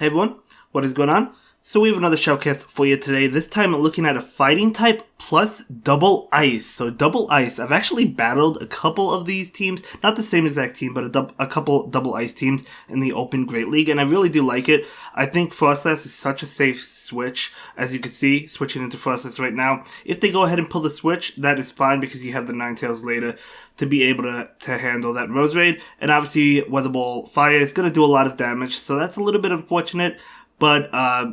Hey everyone, what is going on? So we have another showcase for you today, this time looking at a fighting type plus double ice. So double ice, I've actually battled a couple of these teams, not the same exact team, but a couple double ice teams in the Open Great League, and I really do like it. I think Frostless is such a safe switch, as you can see, switching into Frostless right now. If they go ahead and pull the switch, that is fine because you have the Ninetales later to be able to handle that Rose Raid, and obviously Weather Ball Fire is going to do a lot of damage, so that's a little bit unfortunate. But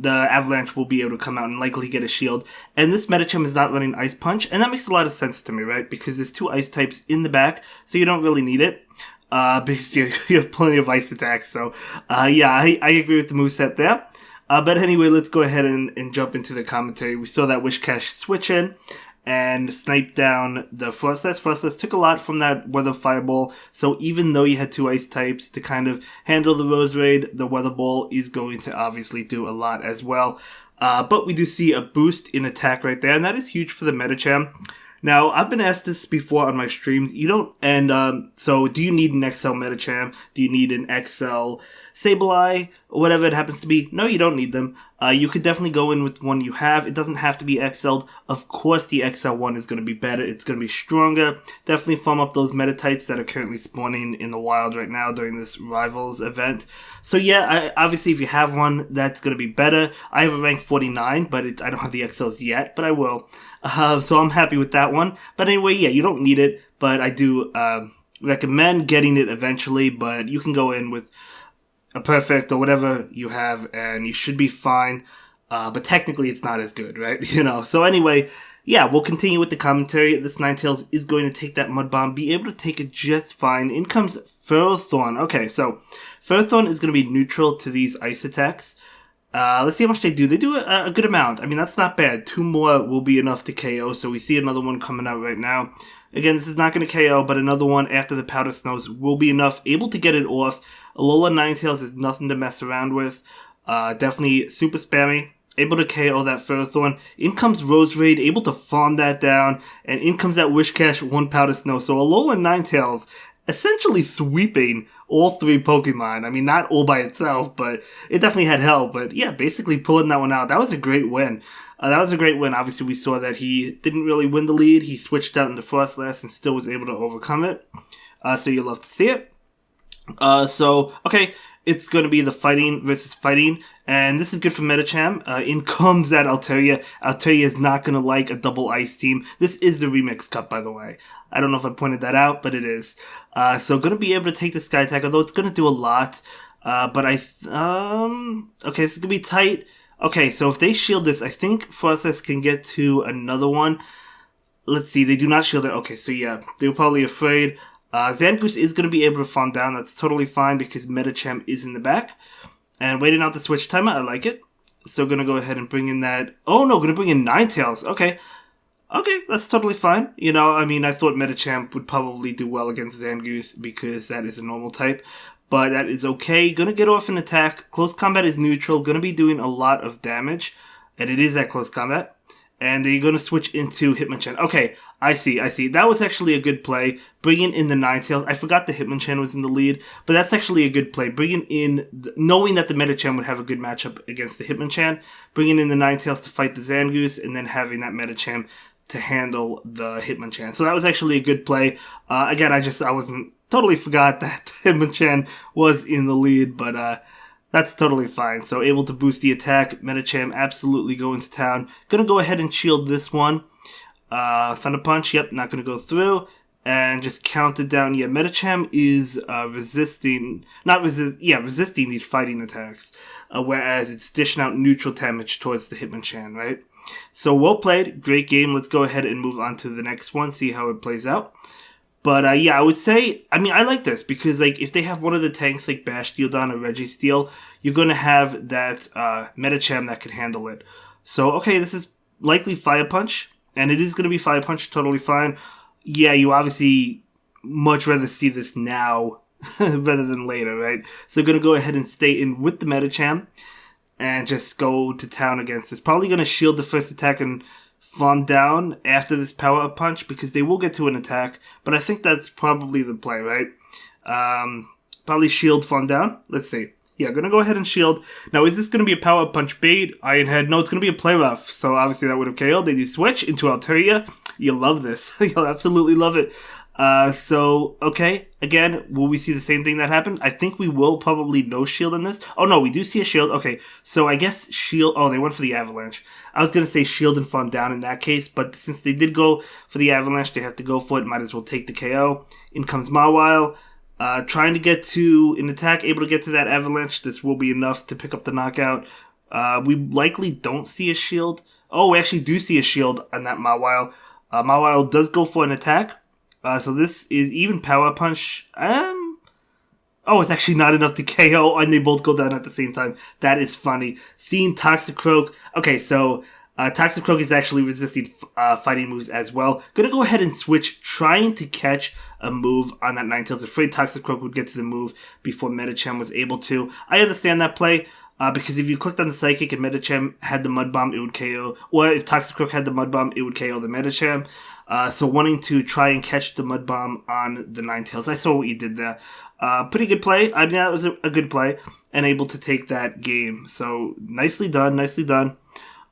the Avalanche will be able to come out and likely get a shield. And this Medicham is not running Ice Punch, and that makes a lot of sense to me, right? Because there's two ice types in the back, so you don't really need it. Because you have plenty of ice attacks. So, yeah, I agree with the moveset there. But anyway, let's go ahead and jump into the commentary. We saw that Wishcash switch in and snipe down the Frostless. Frostless took a lot from that Weather Fireball, so even though you had two ice types to kind of handle the Rose Raid, the Weather Ball is going to obviously do a lot as well. But we do see a boost in attack right there, and that is huge for the Medicham. Now, I've been asked this before on my streams. So do you need an XL Medicham? Do you need an XL Sableye? Or whatever it happens to be? No, you don't need them. You could definitely go in with one you have. It doesn't have to be XL'd. Of course, the XL one is going to be better. It's going to be stronger. Definitely farm up those Metatites that are currently spawning in the wild right now during this Rivals event. So yeah, obviously if you have one, that's going to be better. I have a rank 49, but I don't have the XLs yet, but I will. So I'm happy with that one. But anyway, yeah, you don't need it, but I do recommend getting it eventually, but you can go in with a perfect or whatever you have, and you should be fine. But technically, it's not as good, right? So anyway, yeah, we'll continue with the commentary. This Ninetales is going to take that Mud Bomb, be able to take it just fine. In comes Ferrothorn. Okay, so Ferrothorn is going to be neutral to these ice attacks. Let's see how much they do. They do a good amount. I mean, that's not bad. 2 more will be enough to KO, so we see another one coming out right now. Again, this is not going to KO, but another one after the Powder Snows will be enough. Able to get it off. Alola Ninetales is nothing to mess around with. Definitely super spammy. Able to KO that Ferrothorn. In comes Rose Raid, able to farm that down. And in comes that Wishcash, 1 Powder Snow. So Alola Ninetales essentially sweeping all 3 Pokemon. I mean, not all by itself, but it definitely had help. But yeah, basically pulling that one out. That was a great win. Obviously, we saw that he didn't really win the lead. He switched out into Frostless and still was able to overcome it. So you love to see it. Okay, it's going to be the fighting versus fighting, and this is good for Medicham. In comes that Altaria. Altaria is not going to like a double ice team. This is the Remix Cup, by the way. I don't know if I pointed that out, but it is. So going to be able to take the Sky Attack, although it's going to do a lot. Okay, this is going to be tight. Okay, so if they shield this, I think Frostless can get to another one. Let's see, they do not shield it. Okay, so yeah, they were probably afraid. Zangoose is going to be able to farm down. That's totally fine because Medicham is in the back. And waiting out the switch timer, I like it. So going to go ahead and bring in that... Oh no, going to bring in Ninetales. Okay, that's totally fine. I thought Medicham would probably do well against Zangoose because that is a normal type. But that is okay. Going to get off an attack. Close combat is neutral. Going to be doing a lot of damage. And it is at close combat. And they're going to switch into Hitmonchan. Okay, I see. That was actually a good play. Bringing in the Ninetales. I forgot the Hitmonchan was in the lead, but that's actually a good play. Bringing in, knowing that the Medicham would have a good matchup against the Hitmonchan, bringing in the Ninetales to fight the Zangoose, and then having that Medicham to handle the Hitmonchan. So that was actually a good play. Again, I wasn't totally forgot that Hitmonchan was in the lead, but that's totally fine. So able to boost the attack. Medicham absolutely going to town. Gonna go ahead and shield this one. Thunder Punch, yep, not gonna go through. And just count it down. Yeah, Medicham is resisting these fighting attacks. Whereas it's dishing out neutral damage towards the Hitmonchan, right? So well played, great game. Let's go ahead and move on to the next one, see how it plays out. But yeah, I would say, I like this because if they have one of the tanks like Bastiodon or Registeel, you're going to have that Medicham that can handle it. So, okay, this is likely Fire Punch, and it is going to be Fire Punch, totally fine. Yeah, you obviously much rather see this now rather than later, right? So going to go ahead and stay in with the Medicham and just go to town against this. Probably going to shield the first attack and farm down after this power up punch because they will get to an attack, but I think that's probably the play, right? Probably shield farm down. Let's see. Yeah, gonna go ahead and shield. Now, is this gonna be a power punch bait? Iron Head. No, it's gonna be a play rough. So obviously that would have KO'd. They do switch into Altaria. You love this. You'll absolutely love it. So, okay. Again, will we see the same thing that happened? I think we will probably no shield in this. Oh, no, we do see a shield. Okay, so I guess shield... Oh, they went for the avalanche. I was going to say shield and farm down in that case, but since they did go for the avalanche, they have to go for it. Might as well take the KO. In comes Mawile. Trying to get to an attack, able to get to that avalanche. This will be enough to pick up the knockout. We likely don't see a shield. Oh, we actually do see a shield on that Mawile. Mawile does go for an attack. So this is even power punch. Oh, it's actually not enough to KO, and they both go down at the same time. That is funny. Seeing Toxicroak. Okay, so Toxicroak is actually resisting fighting moves as well. Gonna go ahead and switch, trying to catch a move on that Ninetales. Afraid Toxicroak would get to the move before Medicham was able to. I understand that play. Because if you clicked on the Psychic and Medicham had the Mud Bomb, it would KO. Or if Toxicroak had the Mud Bomb, it would KO the Medicham. So wanting to try and catch the Mud Bomb on the Ninetales. I saw what you did there. Pretty good play. I mean, that was a good play. And able to take that game. So nicely done, nicely done.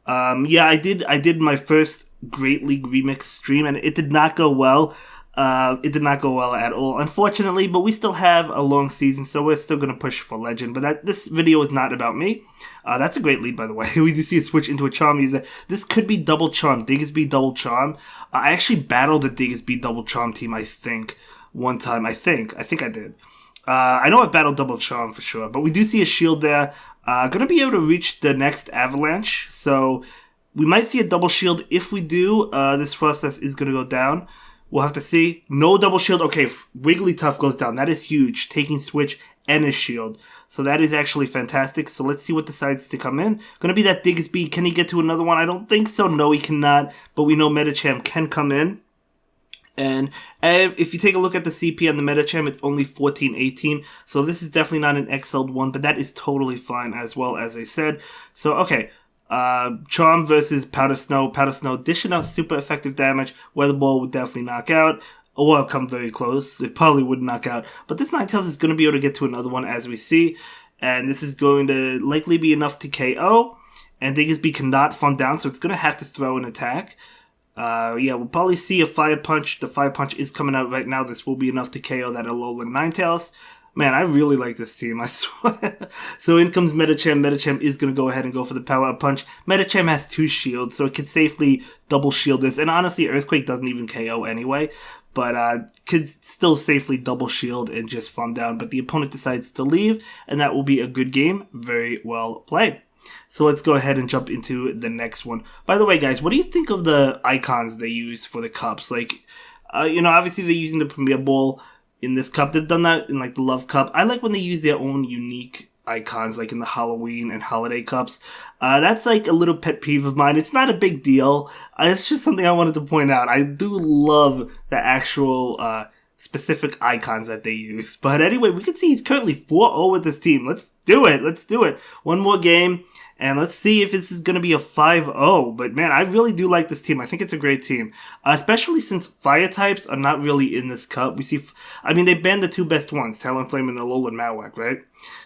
Yeah, I did my first Great League Remix stream, and it did not go well. It did not go well at all, unfortunately, but we still have a long season, so we're still going to push for Legend. But this video is not about me. That's a great lead, by the way. We do see a switch into a Charm user. This could be Double Charm, Diggersby Double Charm. I actually battled a Diggersby Double Charm team, I think, one time. I think I did. I know I battled Double Charm for sure, but we do see a shield there. Going to be able to reach the next Avalanche, so we might see a double shield. If we do, this Frostlass is going to go down. We'll have to see. No double shield. Okay, Wigglytuff goes down. That is huge. Taking switch and a shield. So that is actually fantastic. So let's see what decides to come in. Going to be that Diggersby. Can he get to another one? I don't think so. No, he cannot. But we know Medicham can come in. And if you take a look at the CP on the Medicham, it's only 1418. So this is definitely not an XL'd one. But that is totally fine as well, as I said. So, okay. Charm versus Powder Snow. Powder Snow dishing out super effective damage. Weather Ball would definitely knock out, or come very close. It probably would knock out. But this Ninetales is going to be able to get to another one, as we see. And this is going to likely be enough to KO. And Diggersby cannot farm down, so it's going to have to throw an attack. Yeah, we'll probably see a Fire Punch. The Fire Punch is coming out right now. This will be enough to KO that Alolan Ninetales. Man, I really like this team, I swear. So in comes Medicham. Medicham is going to go ahead and go for the Power Up Punch. Medicham has 2 shields, so it can safely double shield this. And honestly, Earthquake doesn't even KO anyway. But could still safely double shield and just farm down. But the opponent decides to leave, and that will be a good game. Very well played. So let's go ahead and jump into the next one. By the way, guys, what do you think of the icons they use for the cups? Like, obviously they're using the Premier Ball in this cup. They've done that in like the Love Cup. I like when they use their own unique icons, like in the Halloween and holiday cups. That's like a little pet peeve of mine. It's not a big deal. It's just something I wanted to point out. I do love the actual specific icons that they use. But anyway, we can see he's currently 4-0 with this team. Let's do it. Let's do it. One more game. And let's see if this is going to be a 5-0. But man, I really do like this team. I think it's a great team. Especially since fire types are not really in this cup. We see, they banned the 2 best ones, Talonflame and Alolan Marowak, right?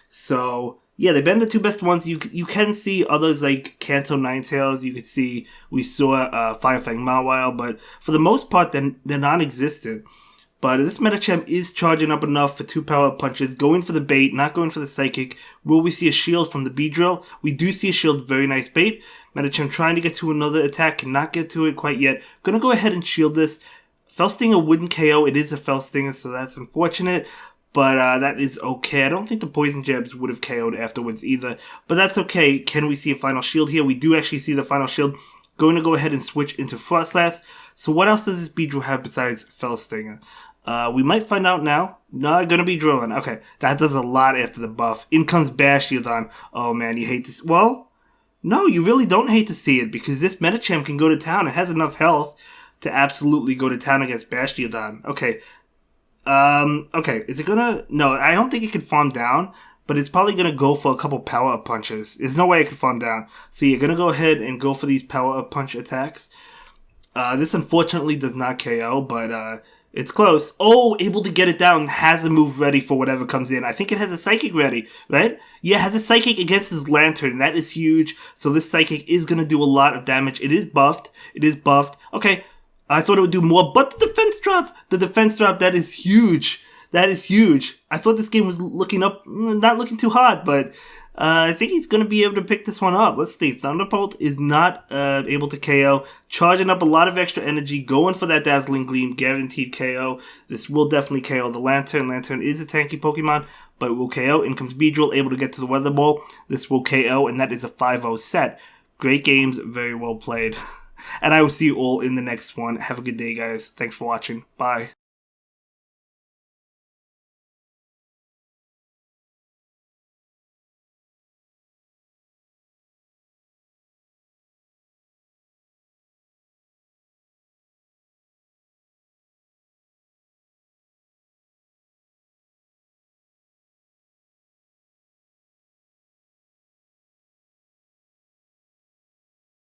So, yeah, they banned the 2 best ones. You can see others like Kanto Ninetales. You could see, we saw Firefang Mawile. But for the most part, they're non-existent. But this Medicham is charging up enough for 2 power punches, going for the bait, not going for the psychic. Will we see a shield from the Beedrill? We do see a shield, very nice bait. Medicham trying to get to another attack, cannot get to it quite yet. Gonna go ahead and shield this. Felstinger wouldn't KO, it is a Felstinger, so that's unfortunate. But that is okay. I don't think the Poison Jabs would have KO'd afterwards either. But that's okay. Can we see a final shield here? We do actually see the final shield. Going to go ahead and switch into Frostlass. So what else does this Beedrill have besides Felstinger? We might find out now. No, gonna be drilling. Okay, that does a lot after the buff. In comes Bastiodon. Oh man, you hate this. Well, no, you really don't hate to see it because this Medicham can go to town. It has enough health to absolutely go to town against Bastiodon. Okay. Okay, is it gonna... No, I don't think it can farm down, but it's probably gonna go for a couple power-up punches. There's no way it can farm down. So you're gonna go ahead and go for these power-up punch attacks. This unfortunately does not KO, but It's close. Oh, able to get it down. Has a move ready for whatever comes in. I think it has a Psychic ready, right? Yeah, has a Psychic against his Lantern. That is huge. So this Psychic is going to do a lot of damage. It is buffed. It is buffed. Okay, I thought it would do more, but the defense drop. The defense drop, that is huge. That is huge. I thought this game was looking up, not looking too hot, but I think he's going to be able to pick this one up. Let's see. Thunderbolt is not able to KO. Charging up a lot of extra energy. Going for that Dazzling Gleam. Guaranteed KO. This will definitely KO the Lantern. Lantern is a tanky Pokemon, but it will KO. In comes Beedrill, able to get to the Weather Ball. This will KO, and that is a 5-0 set. Great games. Very well played. And I will see you all in the next one. Have a good day, guys. Thanks for watching. Bye.